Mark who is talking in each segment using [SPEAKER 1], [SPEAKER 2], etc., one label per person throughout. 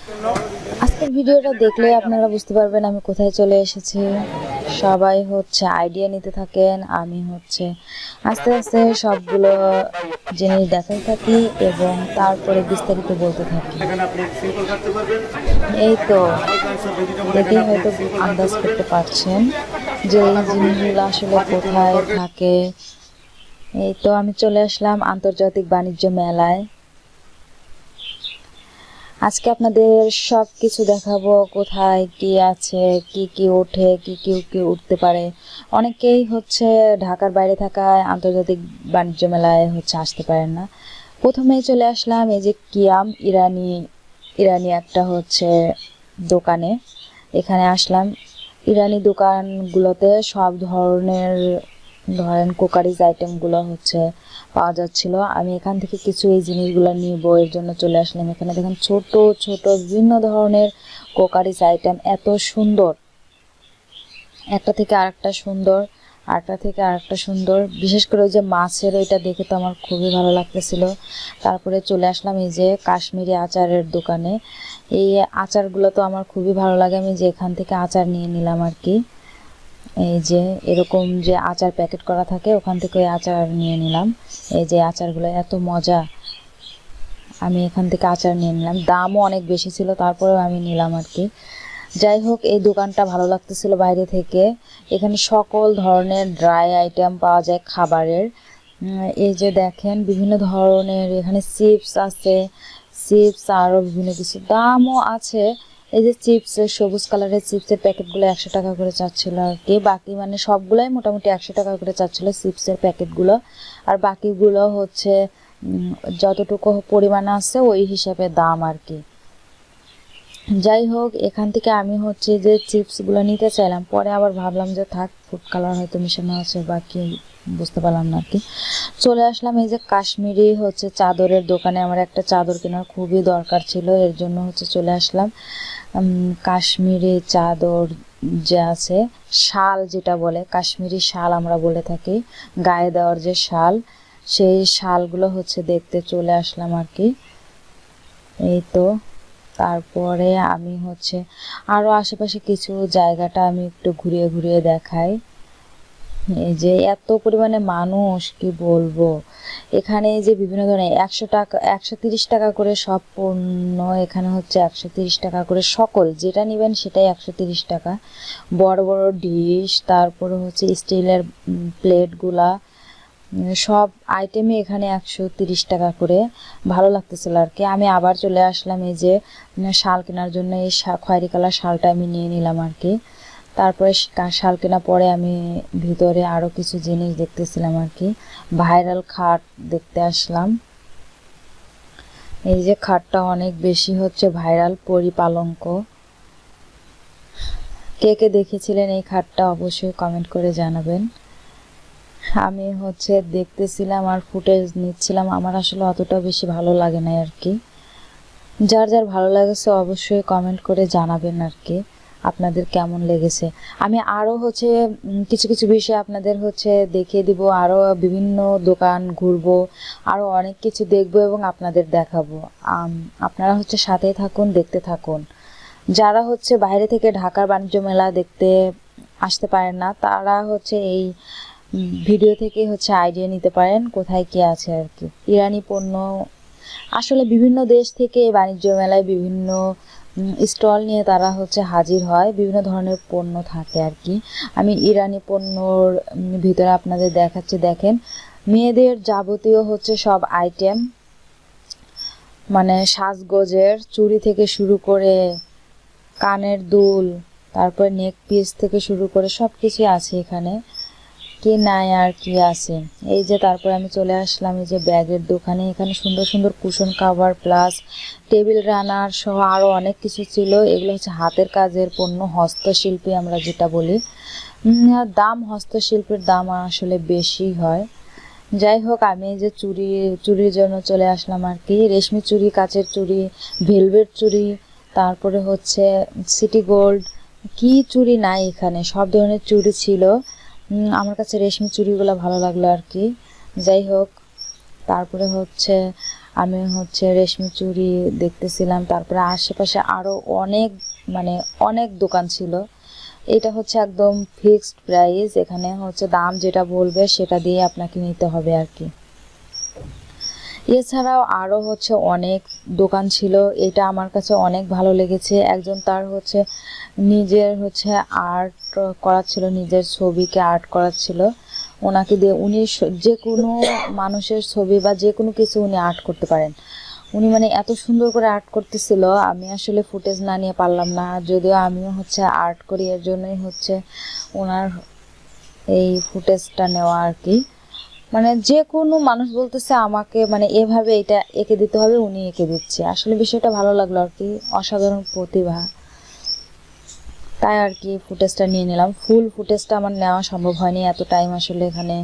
[SPEAKER 1] আজকের ভিডিওটা দেখলে আপনারা বুঝতে পারবেন আমি কোথায় চলে এসেছি। সবাই হচ্ছে আইডিয়া নিতে থাকেন, আমি হচ্ছে আস্তে আস্তে সবগুলো জিনিস দেখাতে থাকি এবং তারপরে বিস্তারিত বলতে থাকি। এই তো দেখেই হয়তো আন্দাজ করতে পারছেন যে এই জিনিসগুলো আসলে কোথায় থাকে। এই তো আমি চলে আসলাম আন্তর্জাতিক বাণিজ্য মেলায়। আজকে আপনাদের সব কিছু দেখাবো, কোথায় কি আছে, কি কি ওঠে, কি কি উঠতে পারে। অনেকেই হচ্ছে ঢাকার বাইরে থাকায় আন্তর্জাতিক বাণিজ্য মেলায় হচ্ছে আসতে পারেন না। প্রথমেই চলে আসলাম এই যে কিয়াম ইরানি একটা হচ্ছে দোকানে। এখানে আসলাম। ইরানি দোকানগুলোতে সব ধরনের ধরেন কুকারিজ আইটেমগুলো হচ্ছে পাওয়া যাচ্ছিল। আমি এখান থেকে কিছু এই জিনিসগুলো নিব, এর জন্য চলে আসলাম এখানে। দেখেন ছোট ছোট বিভিন্ন ধরনের কুকারিজ আইটেম, এত সুন্দর, একটা থেকে আরেকটা সুন্দর, আরেকটা থেকে আরেকটা সুন্দর। বিশেষ করে ওই যে মাছের ওইটা দেখে তো আমার খুবই ভালো লাগতেছিল। তারপরে চলে আসলাম এই যে কাশ্মীরি আচারের দোকানে। এই আচারগুলো তো আমার খুবই ভালো লাগে, আমি যে এখান থেকে আচার নিয়ে নিলাম আর কি। এই যে এরকম যে আচার প্যাকেট করা থাকে, ওখান থেকে ওই আচার নিয়ে নিলাম। এই যে আচারগুলো এত মজা, আমি এখান থেকে আচার নিয়ে নিলাম। দামও অনেক বেশি ছিল, তারপরেও আমি নিলাম আর কি। যাই হোক, এই দোকানটা ভালো লাগতেছিল বাইরে থেকে। এখানে সকল ধরনের ড্রাই আইটেম পাওয়া যায় খাবারের। এই যে দেখেন বিভিন্ন ধরনের এখানে চিপস আছে, চিপস আরও বিভিন্ন কিছু, দামও আছে। এই যে চিপসের সবুজ কালারের চিপসের প্যাকেটগুলো 100 টাকা করে চাচ্ছিল আর কি। বাকি মানে সবগুলোই মোটামুটি 100 টাকা করে চাচ্ছিল চিপসের প্যাকেটগুলো। আর বাকিগুলো হচ্ছে যতটুকু পরিমাণ আছে ওই হিসাবে দাম আর কি। যাই হোক, এখান থেকে আমি হচ্ছে যে চিপসগুলো নিতে চাইলাম, পরে আবার ভাবলাম যে থাক, ফুড কালার হয়তো মিশানো আছে বা কি, বুঝতে পারলাম না আর কি। চলে আসলাম এই যে কাশ্মীরি হচ্ছে চাদরের দোকানে। আমার একটা চাদর কেনার খুবই দরকার ছিল, এর জন্য হচ্ছে চলে আসলাম। কাশ্মীরি চাদর যে আছে, শাল যেটা বলে, কাশ্মীরি শাল আমরা বলে থাকি, গায়ে দেওয়ার যে শাল, সেই শালগুলো হচ্ছে দেখতে চলে আসলাম আর কি। এই তো তারপরে আমি হচ্ছে আরও আশেপাশে কিছু জায়গাটা আমি একটু ঘুরিয়ে ঘুরিয়ে দেখাই। এই যে এত পরিমাণে মানুষ, কি বলবো। এখানে যে বিভিন্ন ধরনের 100 টাকা 130 টাকা করে সব পণ্য, এখানে হচ্ছে 130 টাকা করে সকল, যেটা নেবেন সেটাই 130 টাকা। বড় বড় ডিশ, তারপরে হচ্ছে স্টিলের প্লেটগুলা, সব আইটেমই এখানে 130 টাকা করে। ভালো লাগতেছিল আর কি। আমি আবার চলে আসলাম এই যে শাল কেনার জন্য। এই খয়েরি কালার শালটা আমি নিয়ে নিলাম আর কি। তারপরে শাল কেনা পরে আমি ভিতরে আরও কিছু জিনিস দেখতেছিলাম আর কি। ভাইরাল খাট দেখতে আসলাম। এই যে খাটটা অনেক বেশি হচ্ছে ভাইরাল, পরিপালঙ্ক। কে কে দেখেছিলেন এই খাটটা অবশ্যই কমেন্ট করে জানাবেন। আমি হচ্ছে দেখতেছিলাম আর ফুটেজ নিচ্ছিলাম। আমার আসলে অতটা বেশি ভালো লাগে না আর কি। যার যার ভালো লাগেছে অবশ্যই কমেন্ট করে জানাবেন আর কি, আপনাদের কেমন লেগেছে। আমি আরও হচ্ছে কিছু কিছু বিষয় আপনাদের হচ্ছে দেখিয়ে দিব, আরও বিভিন্ন দোকান ঘুরবো, আরও অনেক কিছু দেখবো এবং আপনাদের দেখাবো। আপনারা হচ্ছে সাথেই থাকুন, দেখতে থাকুন। যারা হচ্ছে বাইরে থেকে ঢাকার বাণিজ্য মেলা দেখতে আসতে পারেন না, তারা হচ্ছে এই ভিডিও থেকে হচ্ছে আইডিয়া নিতে পারেন কোথায় কি আছে আর কি। ইরানি পণ্য, আসলে বিভিন্ন দেশ থেকে বাণিজ্য মেলায় বিভিন্ন স্টল নিয়ে তারা হচ্ছে হাজির হয়, বিভিন্ন ধরনের পণ্য থাকে আর কি। আমি ইরানি পণ্যর ভিতরে আপনাদের দেখাচ্ছি। দেখেন, মেয়েদের যাবতীয় হচ্ছে সব আইটেম, মানে সাজগোজের চুড়ি থেকে শুরু করে কানের দুল, তারপর নেক পিস থেকে শুরু করে সব কিছুই আছে এখানে। কি নাই আর কি আছে। এই যে তারপর আমি চলে আসলাম এই যে ব্যাগের দোকানে। এখানে সুন্দর সুন্দর cushion cover plus table runner সহ আরও অনেক কিছু ছিল। এগুলো হচ্ছে হাতের কাজের পণ্য, হস্তশিল্পী আমরা যেটা বলি। দাম, হস্তশিল্পের দাম আসলে বেশি হয়। যাই হোক, আমি এই যে চুড়ির জন্য চলে আসলাম আর কি। রেশমি চুড়ি, কাচের চুড়ি, ভেলভেট চুড়ি, তারপরে হচ্ছে সিটি গোল্ড, কি চুড়ি নাই এখানে, সব ধরনের চুড়ি ছিল। আমার কাছে রেশমি চুড়িগুলো ভালো লাগলো আর কি। যাই হোক, তারপরে হচ্ছে আমি হচ্ছে রেশমি চুড়ি দেখতেছিলাম, তারপরে আশেপাশে আরও অনেক অনেক দোকান ছিল। এটা হচ্ছে একদম ফিক্সড প্রাইস, এখানে হচ্ছে দাম যেটা বলবে সেটা দিয়ে আপনাকে নিতে হবে আর কি। এছাড়াও আরও হচ্ছে অনেক দোকান ছিল, এটা আমার কাছে অনেক ভালো লেগেছে। একজন তার হচ্ছে নিজের হচ্ছে আর্ট করাচ্ছিল, নিজের ছবিকে আর্ট করাচ্ছিল, ওনাকে দিয়ে উনি যে কোনো মানুষের ছবি বা যে কোনো কিছু উনি আর্ট করতে পারেন। উনি এত সুন্দর করে আর্ট করতেছিল, আমি আসলে ফুটেজ না নিয়ে পারলাম না, যদিও আমিও হচ্ছে আর্ট করি, এর জন্যই হচ্ছে ওনার এই ফুটেজটা নেওয়া আর কি। যে কোনো মানুষ বলতেছে আমাকে এভাবে এটা এঁকে দিতে হবে, উনি এঁকে দিচ্ছে। আসলে বিষয়টা ভালো লাগলো আর কি, অসাধারণ প্রতিভা, তাই আর কি ফুটেজটা নিয়ে নিলাম। ফুল ফুটেজটা আমার নেওয়া সম্ভব হয়নি, এত টাইম আসলে এখানে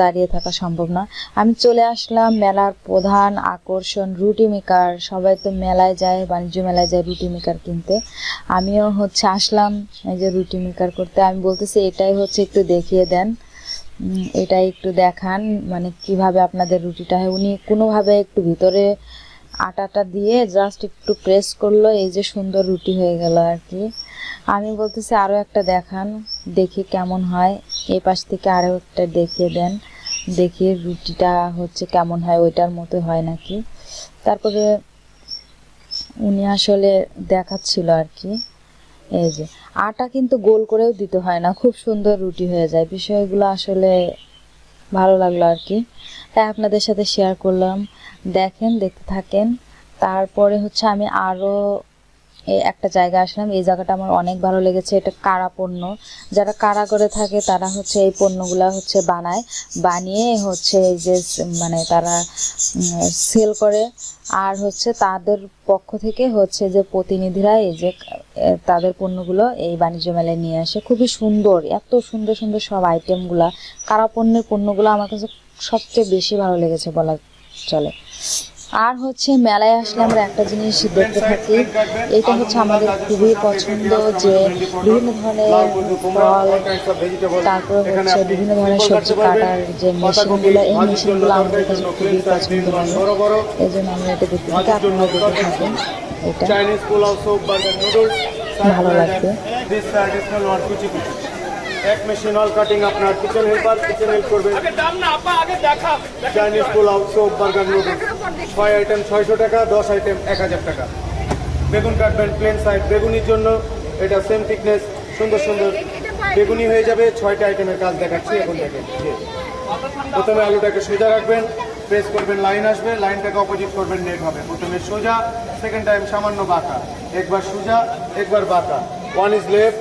[SPEAKER 1] দাঁড়িয়ে থাকা সম্ভব না। আমি চলে আসলাম মেলার প্রধান আকর্ষণ রুটি মেকার। সবাই তো মেলায় যায়, বাণিজ্য মেলায় যায় রুটি মেকার কিনতে, আমিও হচ্ছে আসলাম এই যে রুটি মেকার করতে। আমি বলতেছি এটাই হচ্ছে একটু দেখিয়ে দেন, এটাই একটু দেখান, কিভাবে আপনাদের রুটিটা হয়। উনি কোনোভাবে একটু ভিতরে আটাটা দিয়ে জাস্ট একটু প্রেস করলো, এই যে সুন্দর রুটি হয়ে গেল আর কি। আমি বলতেছি আরও একটা দেখান, দেখি কেমন হয়। এই পাশ থেকে আরও একটা দেখিয়ে দেন, দেখি রুটিটা হচ্ছে কেমন হয়, ওইটার মতো হয় নাকি। তারপরে উনি আসলে দেখাচ্ছিল আর কি। এই যে আটা কিন্তু গোল করেও দিতে হয় না, খুব সুন্দর রুটি হয়ে যায়। বিষয়গুলো আসলে ভালো লাগলো আর কি, তাই আপনাদের সাথে শেয়ার করলাম। দেখেন, দেখতে থাকেন। তারপরে হচ্ছে আমি আরও একটা জায়গা আসলাম, এই জায়গাটা আমার অনেক ভালো লেগেছে। এটা কারা পণ্য, যারা কারাগারে থাকে তারা হচ্ছে এই পণ্যগুলা হচ্ছে বানিয়ে হচ্ছে এই যে তারা সেল করে। আর হচ্ছে তাদের পক্ষ থেকে হচ্ছে যে প্রতিনিধিরা এই যে তাদের পণ্যগুলো এই বাণিজ্য মেলায় নিয়ে আসে। খুবই সুন্দর, এত সুন্দর সুন্দর সব আইটেমগুলা, কারা পণ্যের পণ্যগুলো আমার কাছে সবচেয়ে বেশি ভালো লেগেছে বলা চলে। আর হচ্ছে মেলায় আসলে আমরা একটা জিনিস দেখতে থাকি, এটা হচ্ছে আমাদের খুবই পছন্দ, যে বিভিন্ন ধরনের ফল, তারপরে হচ্ছে বিভিন্ন ধরনের সবজি কাটার যে মেশিনগুলো, এই মেশিনগুলো আমাদের কাছে খুবই পছন্দ লাগে, এই জন্য আমরা এটা দেখতে থাকি। আপনারা দেখতে থাকেন, এটা ভালো লাগবে।
[SPEAKER 2] এক মেশিন অল কাটিং আপনার কিচেন হেল্প করবে। Chinese pulao, soap, burger, noodles 6 item 600 টাকা, 10 আইটেম 1000 টাকা। বেগুন কাটবেন প্লেন সাইড বেগুনির জন্য, এটা সেম থিকনেস, সুন্দর সুন্দর বেগুনি হয়ে যাবে। 6টা আইটেমের কাজ দেখাচ্ছি এখন দেখেন। প্রথমে আলুটাকে সোজা রাখবেন, প্রেস করবেন, লাইন আসবে, লাইনটাকে অপোজিট করবেন, নেট হবে। প্রথমে সোজা, সেকেন্ড টাইম সামান্য বাঁকা, একবার সোজা একবার বাঁকা, 1 ইজ লেফট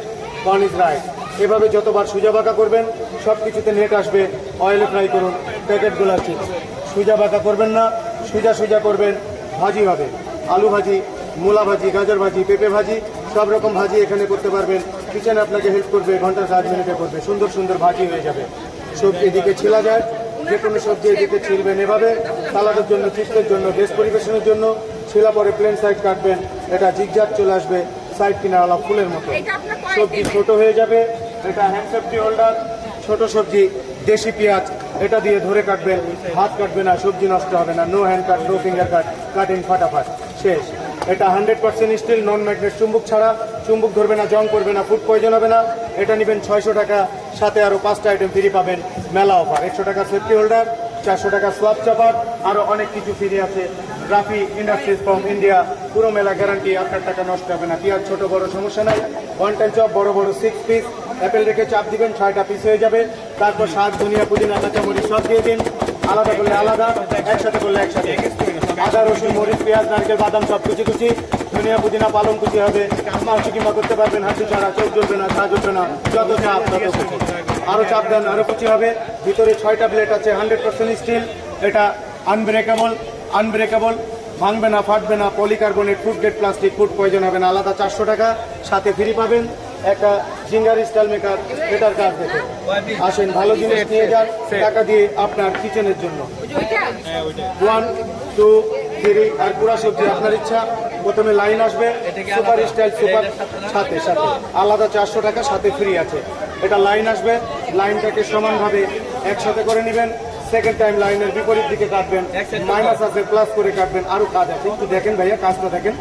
[SPEAKER 2] 1 ইজ রাইট। এভাবে যতবার সোজা বাঁকা করবেন সব কিছুতে নেট আসবে। অয়েলে ফ্রাই করুন প্যাকেটগুলো চিপস। সোজা বাঁকা করবেন না, সোজা সোজা করবেন, ভাজি হবে। আলু ভাজি, মূলা ভাজি, গাজর ভাজি, পেঁপে ভাজি, সব রকম ভাজি এখানে করতে পারবেন। কিচেন আপনাকে হেল্প করবে, ঘন্টা 60 মিনিটে করবে, সুন্দর সুন্দর ভাজি হয়ে যাবে। সবজি এদিকে ছিলা যায়, যে কোনো সবজি এদিকে ছিলবেন এভাবে, সালাদের জন্য, চিপসের জন্য, গেস্ট পরিবেশনের জন্য। ছিলা পরে প্লেন সাইড কাটবেন, এটা জিগজাগ চলে আসবে, সাইড কিনাওয়ালা ফুলের মতো। সবজি ছোট হয়ে যাবে, এটা হ্যান্ড সেফটি হোল্ডার। ছোট সবজি, দেশি পেঁয়াজ, এটা দিয়ে ধরে কাটবেন, হাত কাটবে না, সবজি নষ্ট হবে না। নো হ্যান্ড কাট, নো ফিঙ্গার কাট, কাটিং ফাটাফাট শেষ। এটা 100% স্টিল, নন ম্যাগনেট, চুম্বক ছাড়া, চুম্বক ধরবে না, জং করবে না, ফুড পয়জন হবে না। এটা নেবেন 600 টাকা, সাথে আরও 5টা আইটেম ফ্রি পাবেন, মেলা অফার। 100 টাকা সেফটি হোল্ডার, 400 টাকা সোয়াপ চাপার, আরও অনেক কিছু ফ্রি আছে। গ্রাফি ইন্ডাস্ট্রিজ ফ্রম ইন্ডিয়া, পুরো মেলা গ্যারান্টি, আপনার টাকা নষ্ট হবে না। পেঁয়াজ ছোট বড় সমস্যা নাই, 1 টাইম চপ বড় বড় 6 পিস, অ্যাপেল রেখে চাপ দিবেন, 6টা পিস হয়ে যাবে। তারপর শাক, ধনিয়া, পুদিনা, কাঁচামরিচ সব দিয়ে দিন, আলাদা করলে আলাদা, একসাথে করলে একসাথে। আদা, রসুন, মরিচ, পেঁয়াজ, নারকেল, বাদাম সব কুচি কুচি, ধনিয়া, পুদিনা, পালং কুচি হবে। মাংস কিমা করতে পারবেন, হাঁটু ছাড়া, চোখ জ্বলবে না, ঝা জ্বলবে না, যত চাপ তত কুচি। আরও চাপ দেন, আরও কুচি হবে। ভিতরে 6টা প্লেট আছে, 100% স্টিল। এটা আনব্রেকেবল, ভাঙবে না, ফাটবে না, polycarbonate, food grade plastic, food poison হবে না। আলাদা 400 টাকা, সাথে ফ্রি পাবেন একটা জিঙ্গার স্টাইল মেকার। এটার কাজ দেখে আসেন, ভালো জিনিস নিয়ে যান, টাকা দিয়ে আপনার কিচেনের জন্য। 1 2 3, আর পুরা সবজি আপনার ইচ্ছা। প্রথমে লাইন আসবে, সুপার স্টাইল সুপার, সাথে সাথে আলাদা 400 টাকা, সাথে ফ্রি আছে। এটা লাইন আসবে, লাইনটাকে সমানভাবে একসাথে করে নেবেন, সেকেন্ড টাইম লাইনের বিপরীত দিকে কাটবেন, মাইনাস আছে প্লাস করে কাটবেন, আরো কাজ আছে, একটু দেখেন ভাইয়া কাজটা দেখেন।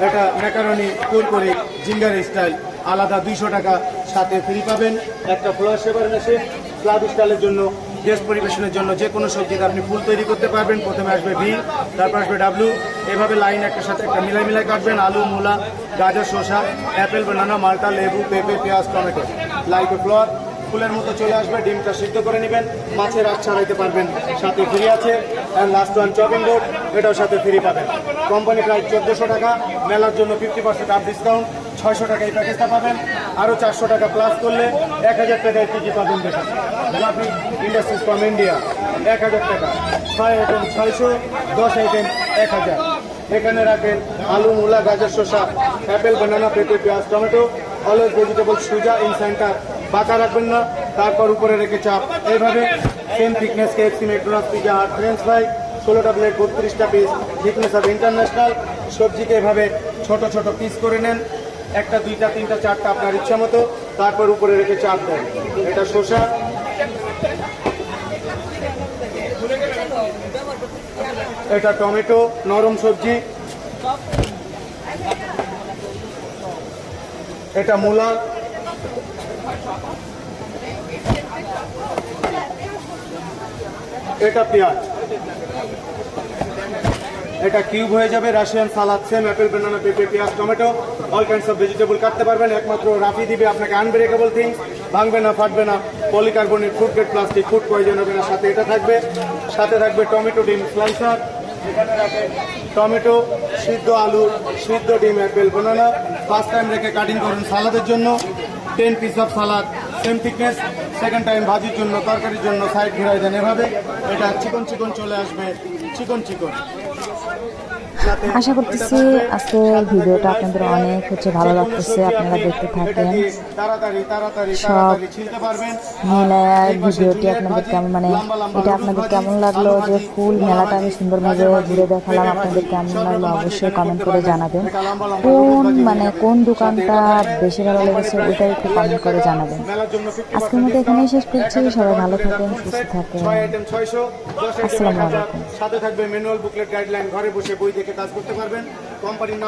[SPEAKER 2] এটা ম্যাকারনি কুরকুরি জিঙ্গার স্টাইল আলাদা 200 টাকা, সাথে ফ্রি পাবেন একটা ফ্লাওয়ার শেভার মেশিন স্লাব স্টাইলের জন্য, গেস্ট পরিবেশনের জন্য যে কোনো সবজিতে আপনি ফুল তৈরি করতে পারবেন। প্রথমে আসবে ভি, তারপর আসবে ডাব্লিউ, এভাবে লাইন একটার সাথে একটা মিলাই কাটবেন। আলু, মূলা, গাজর, শসা, অ্যাপেল, বানানা, মাল্টা, লেবু, পেঁপে, পেঁয়াজ, টমেটো, লাইক ফ্লাওয়ার ফুলের মতো চলে আসবে। ডিমটা সিদ্ধ করে নেবেন, মাছের আঁশ ছাড়াইতে পারবেন, সাথে ফ্রি আছে। And last one chopping board, এটাও সাথে ফ্রি পাবেন। কোম্পানি প্রাইস 1400 টাকা, মেলার জন্য 50% আপ ডিসকাউন্ট, 600 টাকা এই প্যাকেজটা পাবেন। আরও 400 টাকা প্লাস করলে 1000 টাকায় কি পাবেন দেখেন। গ্রাফিক ইন্ডাস্ট্রিজ ফ্রম ইন্ডিয়া 1000 টাকা, 6 আইটেম 600, 10 আইটেম 1000। এখানে রাখেন আলু, মূলা, গাজর, শসা, অ্যাপেল, বানানা, পেঁপে, পেঁয়াজ, টমেটো, অলওয়েজ ভেজিটেবল, সুজা ইন সেন্টার, বাঁকা রাখবেন না। তারপর উপরে রেখে চাপ, এইভাবে same thickness KFC, McDonald's, Pizza Hut, French fry, 16টা প্লেট, 32টা পিস, থিকনেস অফ ইন্টারন্যাশনাল। সবজিকে এভাবে ছোট ছোট পিস করে নেন, 1টা 2টা 3টা 4টা আপনার ইচ্ছা মতো। তারপর উপরে রেখে চাপ দেন। এটা শসা, এটা টমেটো, নরম সবজি, এটা মূলা, এটা পেঁয়াজ, এটা কিউব হয়ে যাবে। রাশিয়ান সালাদ, সেম অ্যাপেল, বানানা, পেঁপে, পেঁয়াজ, tomato, all kinds of vegetable কাটতে পারবেন। একমাত্র রাফি দিবে আপনাকে আনব্রেকেবল থিংস, ভাঙবে না, ফাটবে না, polycarbonate, food grade plastic, food poison হবে না। সাথে এটা থাকবে, সাথে থাকবে টমেটো ডিম স্লাইসার, এখানে রাখে টমেটো, সিদ্ধ আলু, সিদ্ধ ডিম, অ্যাপেল, বানানা। ফার্স্ট টাইম রেখে কাটিং করুন সালাদের জন্য, 10 piece of salad, same thickness. Second time ভাজির জন্য, তরকারির জন্য সাইড ঘুরাই দেন এভাবে। এটা চিকন চিকন চলে আসবে, চিকন চিকন।
[SPEAKER 1] আশা করতেছি আজকের ভিডিওটা আপনাদের অনেক ভালো লাগতেছে, আপনারা দেখতে থাকেন।
[SPEAKER 2] তাড়াতাড়ি তাড়াতাড়ি
[SPEAKER 1] সব
[SPEAKER 2] তাড়াতাড়ি ছিলতে পারবেন।
[SPEAKER 1] মেলার ভিডিওটি আপনাদের কেমন এটা আপনাদের কেমন লাগলো, যে ফুল মেলাটা আমি সুন্দরভাবে ঘুরে দেখালাম, আপনাদের কেমন লাগলো অবশ্যই কমেন্ট করে জানাবেন। কোন দোকানটা বেশি ভালো লেগেছে ওইটা একটু কমেন্ট করে জানাবেন। আজকের মতো এখানেই শেষ করছি, সবাই ভালো থাকেন, সুস্থ থাকেন।
[SPEAKER 2] 6 আইটেম 600, 10 আইটেম
[SPEAKER 1] আসসালামু
[SPEAKER 2] 1000।
[SPEAKER 1] আলাইকুম।
[SPEAKER 2] সাথে থাকবে ম্যানুয়াল বুকলেট, গাইডলাইন, ঘরে বসে বই দেখে কাজ করতে পারবেন। কোম্পানির নাম